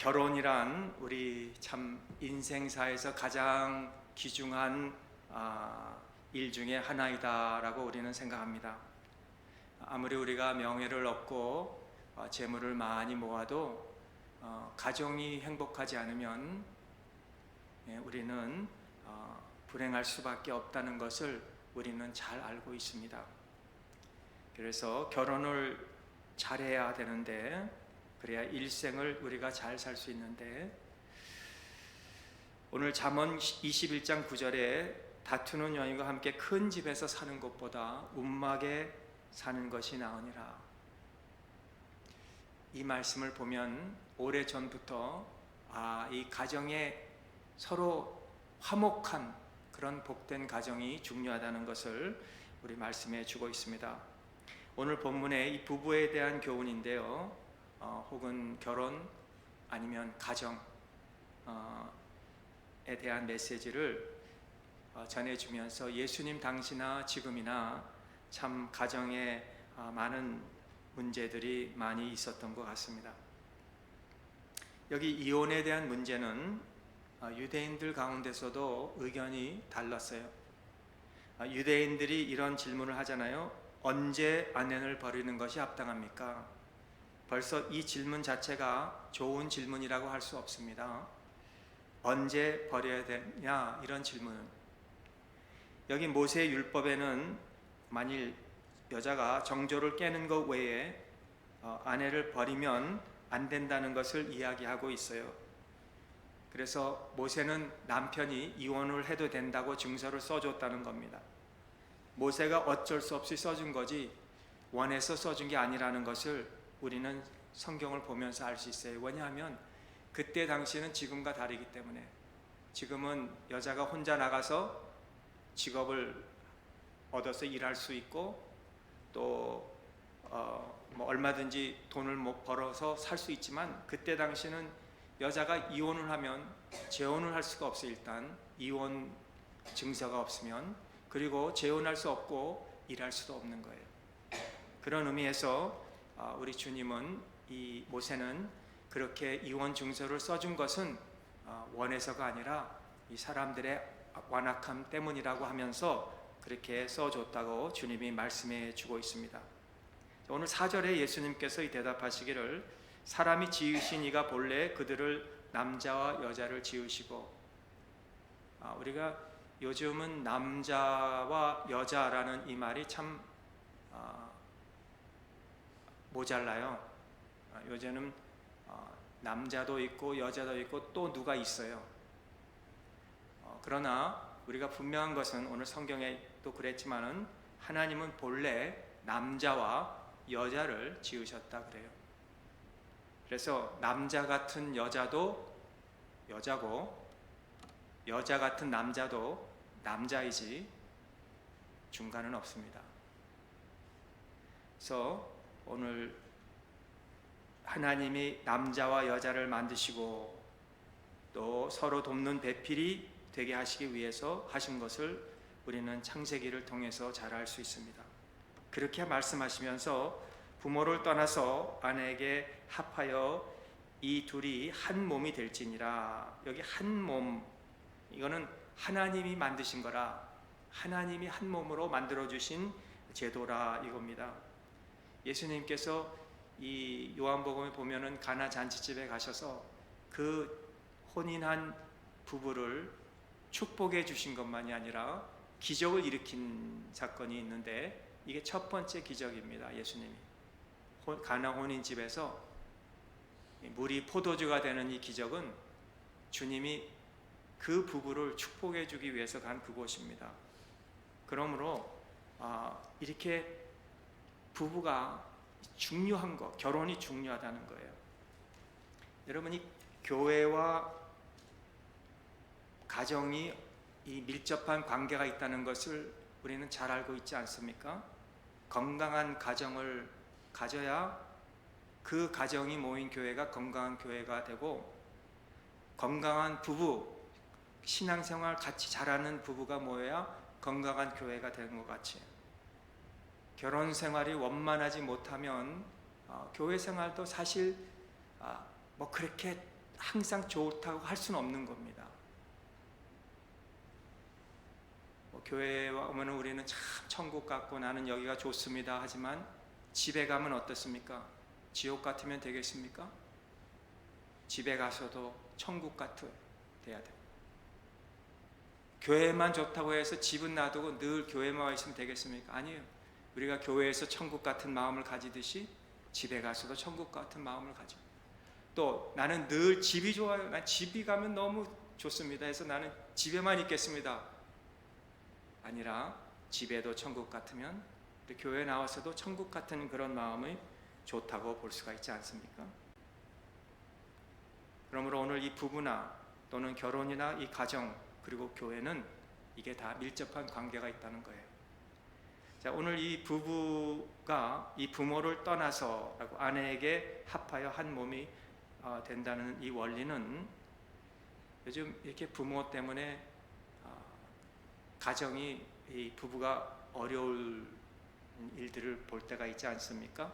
결혼이란 우리 참 인생사에서 가장 귀중한 일 중에 하나이다라고 우리는 생각합니다. 아무리 우리가 명예를 얻고 재물을 많이 모아도 가정이 행복하지 않으면 우리는 불행할 수밖에 없다는 것을 우리는 잘 알고 있습니다. 그래서 결혼을 잘해야 되는데, 그래야 일생을 우리가 잘 살 수 있는데, 오늘 잠언 21장 9절에 다투는 여인과 함께 큰 집에서 사는 것보다 움막에 사는 것이 나으니라. 이 말씀을 보면 오래전부터 이 가정에 서로 화목한 그런 복된 가정이 중요하다는 것을 우리 말씀해 주고 있습니다. 오늘 본문의 이 부부에 대한 교훈인데요, 혹은 결혼 아니면 가정에 대한 메시지를 전해주면서 예수님 당시나 지금이나 참 가정에 많은 문제들이 많이 있었던 것 같습니다. 여기 이혼에 대한 문제는 유대인들 가운데서도 의견이 달랐어요. 유대인들이 이런 질문을 하잖아요. 언제 아내를 버리는 것이 합당합니까? 벌써 이 질문 자체가 좋은 질문이라고 할 수 없습니다. 언제 버려야 되냐, 이런 질문은. 여기 모세 율법에는 만일 여자가 정조를 깨는 것 외에 아내를 버리면 안 된다는 것을 이야기하고 있어요. 그래서 모세는 남편이 이혼을 해도 된다고 증서를 써줬다는 겁니다. 모세가 어쩔 수 없이 써준 거지 원해서 써준 게 아니라는 것을 우리는 성경을 보면서 알 수 있어요. 왜냐하면 그때 당시는 지금과 다르기 때문에, 지금은 여자가 혼자 나가서 직업을 얻어서 일할 수 있고, 또 얼마든지 돈을 벌어서 살 수 있지만, 그때 당시는 여자가 이혼을 하면 재혼을 할 수가 없어요. 일단 이혼 증서가 없으면, 그리고 재혼할 수 없고 일할 수도 없는 거예요. 그런 의미에서 우리 주님은, 이 모세는 그렇게 이혼 증서를 써준 것은 원해서가 아니라 이 사람들의 완악함 때문이라고 하면서 그렇게 써줬다고 주님이 말씀해 주고 있습니다. 오늘 4절에 예수님께서 이 대답하시기를, 사람이 지으신 이가 본래 그들을 남자와 여자를 지으시고, 우리가 요즘은 남자와 여자라는 이 말이 참 모자라요. 요새는 남자도 있고 여자도 있고 또 누가 있어요. 그러나 우리가 분명한 것은, 오늘 성경에 또 그랬지만은, 하나님은 본래 남자와 여자를 지으셨다 그래요. 그래서 남자 같은 여자도 여자고, 여자 같은 남자도 남자이지 중간은 없습니다. 그래서 오늘 하나님이 남자와 여자를 만드시고 또 서로 돕는 배필이 되게 하시기 위해서 하신 것을 우리는 창세기를 통해서 잘 알 수 있습니다. 그렇게 말씀하시면서 부모를 떠나서 아내에게 합하여 이 둘이 한 몸이 될지니라. 여기 한 몸, 이거는 하나님이 만드신 거라, 하나님이 한 몸으로 만들어주신 제도라 이겁니다. 예수님께서 이 요한복음에 보면은 가나 잔치집에 가셔서 그 혼인한 부부를 축복해 주신 것만이 아니라 기적을 일으킨 사건이 있는데, 이게 첫 번째 기적입니다. 예수님이 가나 혼인집에서 물이 포도주가 되는 이 기적은 주님이 그 부부를 축복해 주기 위해서 간 그곳입니다. 그러므로 이렇게 부부가 중요한 것, 결혼이 중요하다는 거예요. 여러분이 교회와 가정이 이 밀접한 관계가 있다는 것을 우리는 잘 알고 있지 않습니까? 건강한 가정을 가져야 그 가정이 모인 교회가 건강한 교회가 되고, 건강한 부부, 신앙생활 같이 잘하는 부부가 모여야 건강한 교회가 되는 것 같이, 결혼 생활이 원만하지 못하면 교회 생활도 사실 뭐 그렇게 항상 좋다고 할 수는 없는 겁니다. 교회에 오면 우리는 참 천국 같고 나는 여기가 좋습니다 하지만 집에 가면 어떻습니까? 지옥 같으면 되겠습니까? 집에 가서도 천국 같아야 돼요. 교회만 좋다고 해서 집은 놔두고 늘 교회만 와 있으면 되겠습니까? 아니에요. 우리가 교회에서 천국 같은 마음을 가지듯이 집에 가서도 천국 같은 마음을 가지고, 또 나는 늘 집이 좋아요, 난 집이 가면 너무 좋습니다 해서 나는 집에만 있겠습니다 아니라 집에도 천국 같으면 교회 나와서도 천국 같은 그런 마음이 좋다고 볼 수가 있지 않습니까? 그러므로 오늘 이 부부나 또는 결혼이나 이 가정 그리고 교회는 이게 다 밀접한 관계가 있다는 거예요. 자, 오늘 이 부부가 이 부모를 떠나서라고 아내에게 합하여 한 몸이 된다는 이 원리는 요즘 이렇게 부모 때문에 가정이 이 부부가 어려울 일들을 볼 때가 있지 않습니까?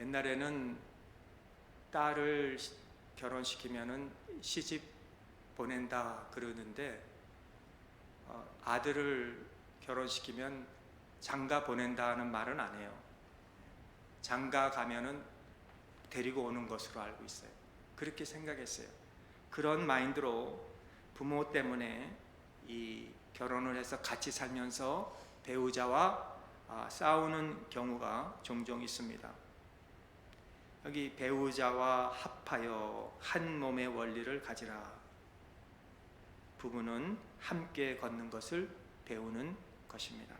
옛날에는 딸을 결혼시키면은 시집 보낸다 그러는데 아들을 결혼시키면 장가 보낸다는 말은 안 해요. 장가 가면은 데리고 오는 것으로 알고 있어요. 그렇게 생각했어요. 그런 마인드로 부모 때문에 이 결혼을 해서 같이 살면서 배우자와 싸우는 경우가 종종 있습니다. 여기 배우자와 합하여 한 몸의 원리를 가지라. 부부는 함께 걷는 것을 배우는 것입니다.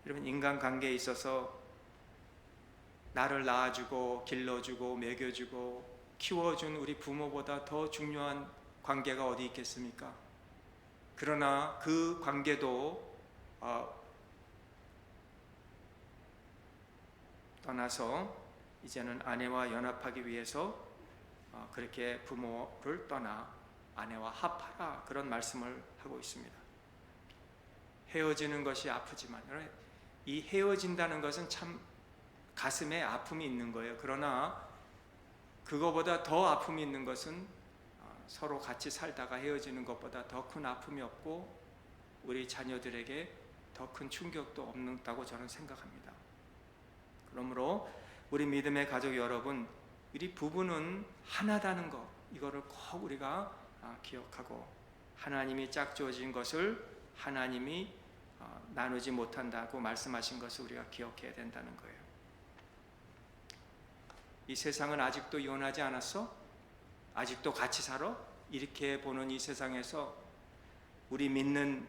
여러분, 인간관계에 있어서 나를 낳아주고 길러주고 먹여주고 키워준 우리 부모보다 더 중요한 관계가 어디 있겠습니까? 그러나 그 관계도 떠나서 이제는 아내와 연합하기 위해서 그렇게 부모를 떠나 아내와 합하라 그런 말씀을 하고 있습니다. 헤어지는 것이 아프지만 이 헤어진다는 것은 참 가슴에 아픔이 있는 거예요. 그러나 그거보다 더 아픔이 있는 것은 서로 같이 살다가 헤어지는 것보다 더 큰 아픔이 없고 우리 자녀들에게 더 큰 충격도 없다고 저는 생각합니다. 그러므로 우리 믿음의 가족 여러분, 우리 부부는 하나다는 것, 이거를 꼭 우리가 기억하고 하나님이 짝지어진 것을 하나님이 나누지 못한다고 말씀하신 것을 우리가 기억해야 된다는 거예요. 이 세상은 아직도 이혼하지 않았어? 아직도 같이 살아? 이렇게 보는 이 세상에서 우리는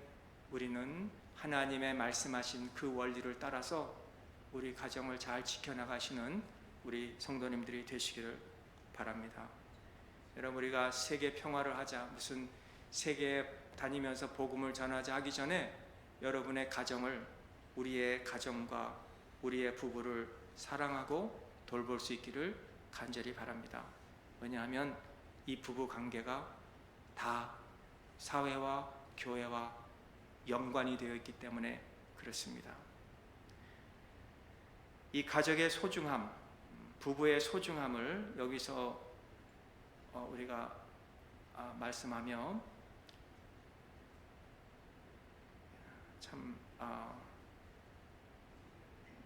하나님의 말씀하신 그 원리를 따라서 우리 가정을 잘 지켜나가시는 우리 성도님들이 되시기를 바랍니다. 여러분, 우리가 세계 평화를 하자, 무슨 세계에 다니면서 복음을 전하자 하기 전에 여러분의 가정을, 우리의 가정과 우리의 부부를 사랑하고 돌볼 수 있기를 간절히 바랍니다. 왜냐하면 이 부부 관계가 다 사회와 교회와 연관이 되어 있기 때문에 그렇습니다. 이 가족의 소중함, 부부의 소중함을 여기서 우리가 말씀하며 참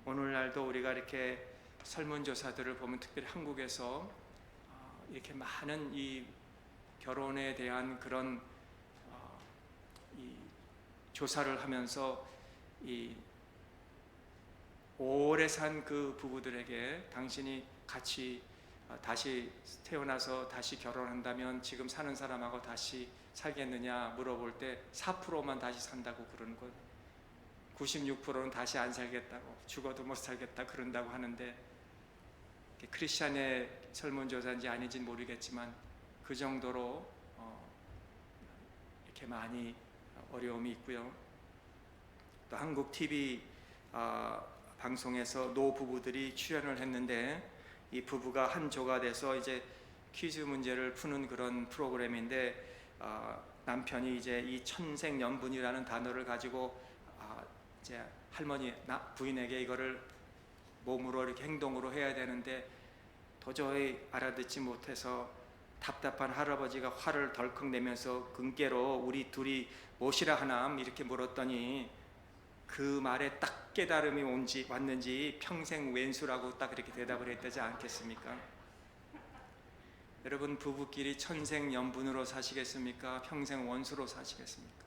오늘날도 우리가 이렇게 설문조사들을 보면 특별히 한국에서 이렇게 많은 이 결혼에 대한 그런 이 조사를 하면서 이 오래 산 그 부부들에게 당신이 같이 다시 태어나서 다시 결혼한다면 지금 사는 사람하고 다시 살겠느냐 물어볼 때 4%만 다시 산다고 그러는 것, 96%는 다시 안 살겠다고, 죽어도 못 살겠다 그런다고 하는데, 크리스찬의 설문조사인지 아닌지 모르겠지만 그 정도로 이렇게 많이 어려움이 있고요. 또 한국 TV 방송에서 노부부들이 출연을 했는데, 이 부부가 한 조가 돼서 이제 퀴즈 문제를 푸는 그런 프로그램인데, 남편이 이제 이 천생연분이라는 단어를 가지고 이제 부인에게 이거를 몸으로 이렇게 행동으로 해야 되는데 도저히 알아듣지 못해서 답답한 할아버지가 화를 덜컥 내면서 금괴로 우리 둘이 무엇이라 하남 이렇게 물었더니 그 말에 딱 깨달음이 왔는지 평생 왼수라고 딱 이렇게 대답을 했다지 않겠습니까? 여러분, 부부끼리 천생연분으로 사시겠습니까? 평생 원수로 사시겠습니까?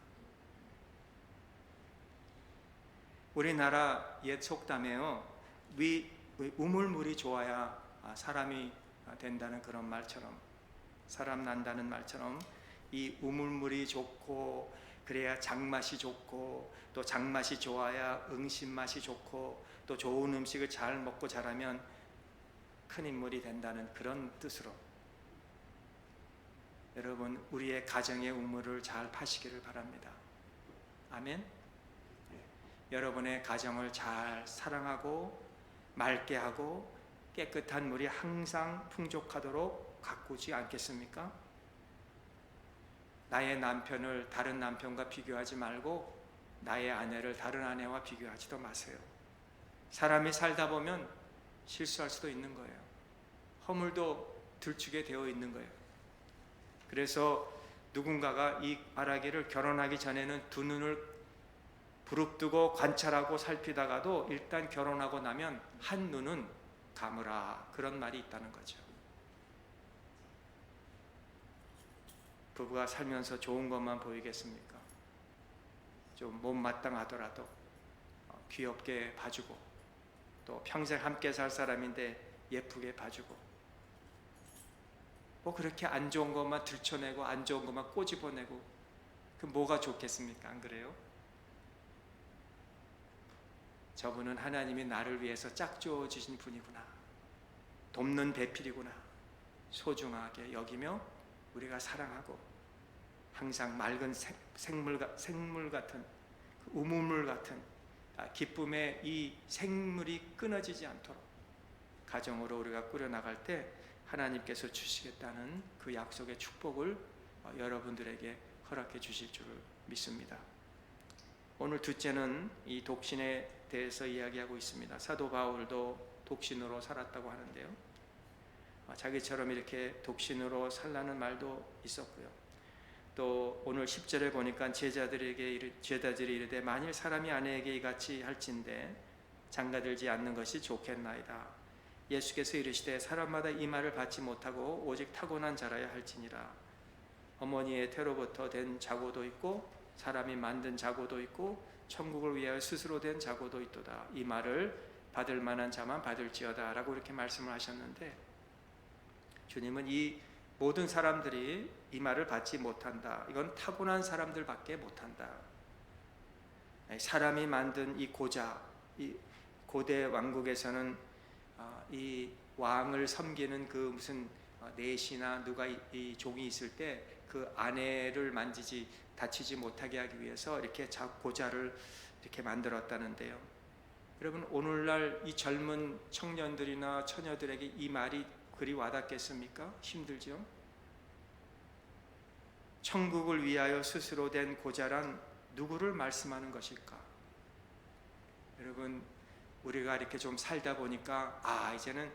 우리나라 옛 속담에요, 우물물이 좋아야 사람이 된다는 그런 말처럼, 사람 난다는 말처럼 이 우물물이 좋고 그래야 장맛이 좋고 또 장맛이 좋아야 응신맛이 좋고 또 좋은 음식을 잘 먹고 자라면 큰 인물이 된다는 그런 뜻으로 여러분, 우리의 가정의 우물을 잘 파시기를 바랍니다. 아멘. 여러분의 가정을 잘 사랑하고 맑게 하고 깨끗한 물이 항상 풍족하도록 가꾸지 않겠습니까? 나의 남편을 다른 남편과 비교하지 말고 나의 아내를 다른 아내와 비교하지도 마세요. 사람이 살다 보면 실수할 수도 있는 거예요. 허물도 들추게 되어 있는 거예요. 그래서 누군가가 이 말하기를 결혼하기 전에는 두 눈을 부릅뜨고 관찰하고 살피다가도 일단 결혼하고 나면 한 눈은 감으라, 그런 말이 있다는 거죠. 부부가 살면서 좋은 것만 보이겠습니까? 좀 못마땅하더라도 귀엽게 봐주고 또 평생 함께 살 사람인데 예쁘게 봐주고 뭐 그렇게 안 좋은 것만 들춰내고 안 좋은 것만 꼬집어내고 그 뭐가 좋겠습니까? 안 그래요? 저분은 하나님이 나를 위해서 짝지어 주신 분이구나, 돕는 배필이구나, 소중하게 여기며 우리가 사랑하고 항상 맑은 생물 같은 우물물 같은 기쁨의 이 생물이 끊어지지 않도록 가정으로 우리가 꾸려나갈 때 하나님께서 주시겠다는 그 약속의 축복을 여러분들에게 허락해 주실 줄을 믿습니다. 오늘 둘째는 이 독신에 대해서 이야기하고 있습니다. 사도 바울도 독신으로 살았다고 하는데요, 자기처럼 이렇게 독신으로 살라는 말도 있었고요. 또 오늘 10절에 보니까 제자들이 이르되 만일 사람이 아내에게 이같이 할진대 장가들지 않는 것이 좋겠나이다. 예수께서 이르시되 사람마다 이 말을 받지 못하고 오직 타고난 자라야 할지니라. 어머니의 태로부터 된 자고도 있고 사람이 만든 자고도 있고 천국을 위하여 스스로 된 자고도 있도다. 이 말을 받을 만한 자만 받을지어다 라고 이렇게 말씀을 하셨는데, 주님은 이 모든 사람들이 이 말을 받지 못한다, 이건 타고난 사람들밖에 못한다. 사람이 만든 이 고자, 이 고대 왕국에서는 이 왕을 섬기는 그 무슨 내시나 누가 이 종이 있을 때 그 아내를 다치지 못하게 하기 위해서 이렇게 고자를 이렇게 만들었다는데요. 여러분, 오늘날 이 젊은 청년들이나 처녀들에게 이 말이 그리 와닿겠습니까? 힘들죠? 천국을 위하여 스스로 된 고자란 누구를 말씀하는 것일까? 여러분, 우리가 이렇게 좀 살다 보니까 이제는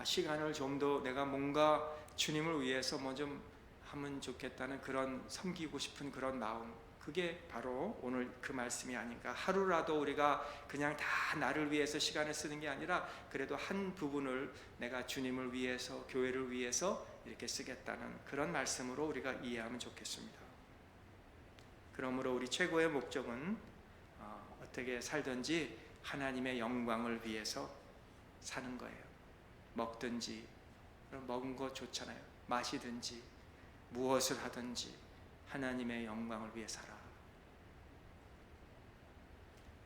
시간을 좀 더 내가 뭔가 주님을 위해서 뭐 좀 하면 좋겠다는 그런 섬기고 싶은 그런 마음, 그게 바로 오늘 그 말씀이 아닌가. 하루라도 우리가 그냥 다 나를 위해서 시간을 쓰는 게 아니라 그래도 한 부분을 내가 주님을 위해서, 교회를 위해서 이렇게 쓰겠다는 그런 말씀으로 우리가 이해하면 좋겠습니다. 그러므로 우리 최고의 목적은 어떻게 살든지 하나님의 영광을 위해서 사는 거예요. 먹든지, 먹은 거 좋잖아요. 마시든지 무엇을 하든지 하나님의 영광을 위해 살아.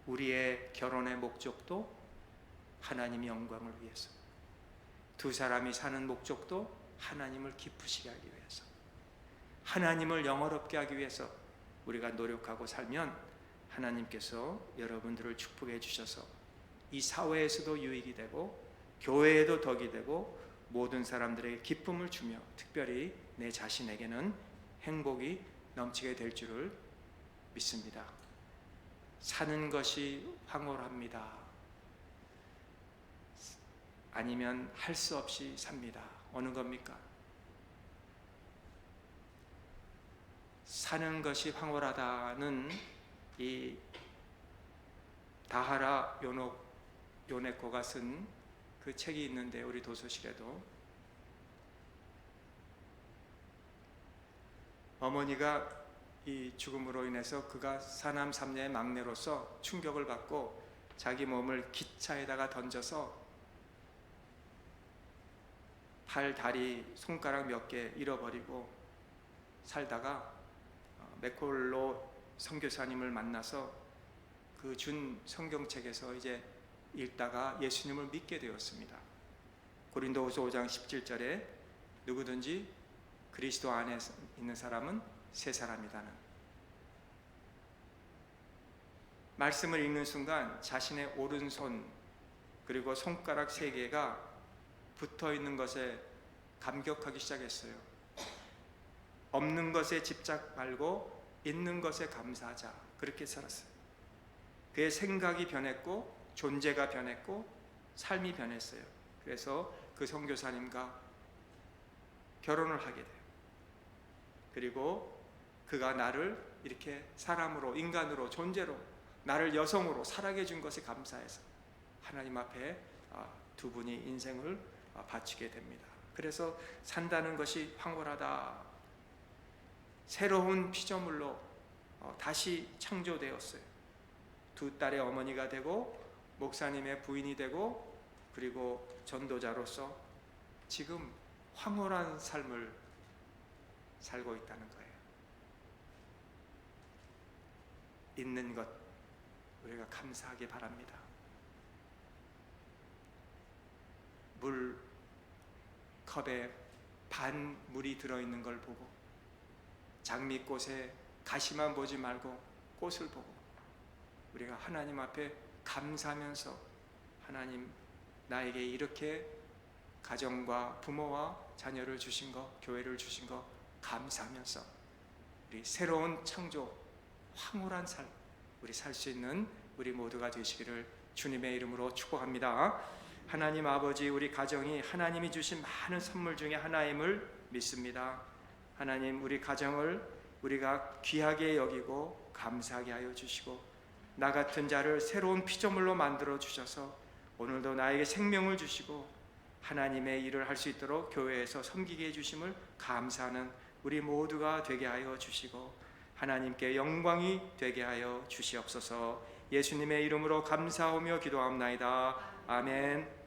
우리의 결혼의 목적도 하나님의 영광을 위해서, 두 사람이 사는 목적도 하나님을 기쁘시게 하기 위해서, 하나님을 영화롭게 하기 위해서 우리가 노력하고 살면 하나님께서 여러분들을 축복해 주셔서 이 사회에서도 유익이 되고 교회에도 덕이 되고 모든 사람들에게 기쁨을 주며 특별히 내 자신에게는 행복이 넘치게 될 줄을 믿습니다. 사는 것이 황홀합니다. 아니면 할 수 없이 삽니다. 어느 겁니까? 사는 것이 황홀하다는 이 다하라 요네코가 쓴 그 책이 있는데, 우리 도서실에도 어머니가 이 죽음으로 인해서 그가 사남 삼녀의 막내로서 충격을 받고 자기 몸을 기차에다가 던져서 팔, 다리, 손가락 몇 개 잃어버리고 살다가 맥콜로 선교사님을 만나서 그 준 성경책에서 이제 읽다가 예수님을 믿게 되었습니다. 고린도후서 5장 17절에 누구든지 그리스도 안에 있는 사람은 새 사람이다는 말씀을 읽는 순간 자신의 오른손 그리고 손가락 3개가 붙어 있는 것에 감격하기 시작했어요. 없는 것에 집착 말고 있는 것에 감사하자, 그렇게 살았어요. 그의 생각이 변했고 존재가 변했고 삶이 변했어요. 그래서 그 선교사님과 결혼을 하게 돼요. 그리고 그가 나를 이렇게 사람으로, 인간으로, 존재로, 나를 여성으로 살아게 준 것에 감사해서 하나님 앞에 두 분이 인생을 바치게 됩니다. 그래서 산다는 것이 황홀하다, 새로운 피조물로 다시 창조되었어요. 2딸의 어머니가 되고 목사님의 부인이 되고 그리고 전도자로서 지금 황홀한 삶을 살고 있다는 거예요. 있는 것 우리가 감사하기 바랍니다. 물 컵에 반 물이 들어있는 걸 보고 장미꽃에 가시만 보지 말고 꽃을 보고 우리가 하나님 앞에 감사하면서, 하나님 나에게 이렇게 가정과 부모와 자녀를 주신 것, 교회를 주신 것 감사하면서 우리 새로운 창조, 황홀한 삶 우리 살 수 있는 우리 모두가 되시기를 주님의 이름으로 축복합니다. 하나님 아버지, 우리 가정이 하나님이 주신 많은 선물 중에 하나임을 믿습니다. 하나님, 우리 가정을 우리가 귀하게 여기고 감사하게 하여 주시고 나 같은 자를 새로운 피조물로 만들어 주셔서 오늘도 나에게 생명을 주시고 하나님의 일을 할 수 있도록 교회에서 섬기게 해주심을 감사하는 우리 모두가 되게 하여 주시고 하나님께 영광이 되게 하여 주시옵소서. 예수님의 이름으로 감사하며 기도합나이다. 아멘.